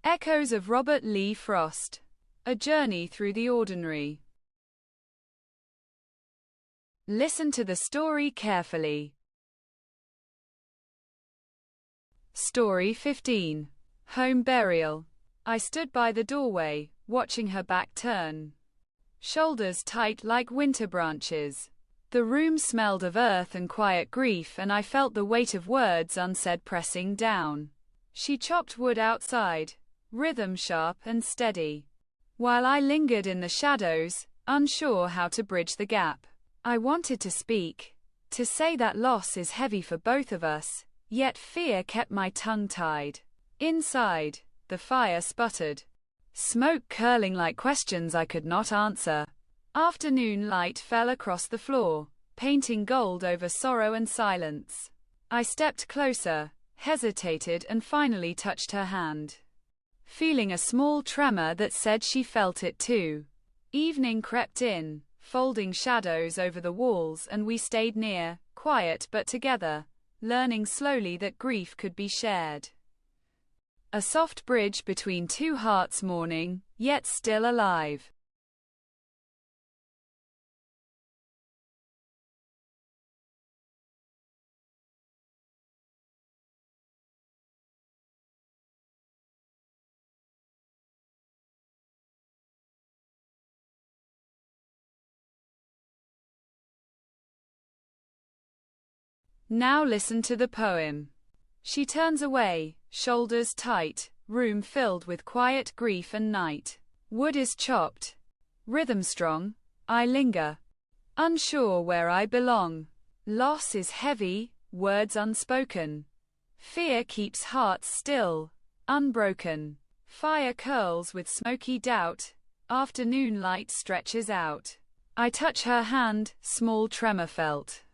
Echoes of Robert Lee Frost. A Journey Through the Ordinary. Listen to the story carefully. Story 15. Home Burial. I stood by the doorway, watching her back turn. Shoulders tight like winter branches. The room smelled of earth and quiet grief, and I felt the weight of words unsaid pressing down. She chopped wood outside, rhythm sharp and steady, while I lingered in the shadows, unsure how to bridge the gap. I wanted to speak, to say that loss is heavy for both of us, yet fear kept my tongue tied. Inside, the fire sputtered, smoke curling like questions I could not answer. Afternoon light fell across the floor, painting gold over sorrow and silence. I stepped closer, hesitated, and finally touched her hand, feeling a small tremor that said she felt it too. Evening crept in, folding shadows over the walls, and we stayed near, quiet but together, learning slowly that grief could be shared. A soft bridge between two hearts mourning, yet still alive. Now listen to the poem. She turns away, shoulders tight, room filled with quiet grief and night. Wood is chopped, rhythm strong, I linger, unsure where I belong. Loss is heavy, words unspoken. Fear keeps hearts still, unbroken. Fire curls with smoky doubt, afternoon light stretches out. I touch her hand, small tremor felt.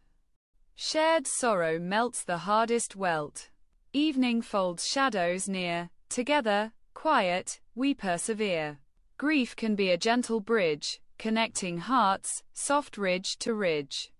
Shared sorrow melts the hardest welt. Evening folds shadows near, together, quiet, we persevere. Grief can be a gentle bridge, connecting hearts, soft ridge to ridge.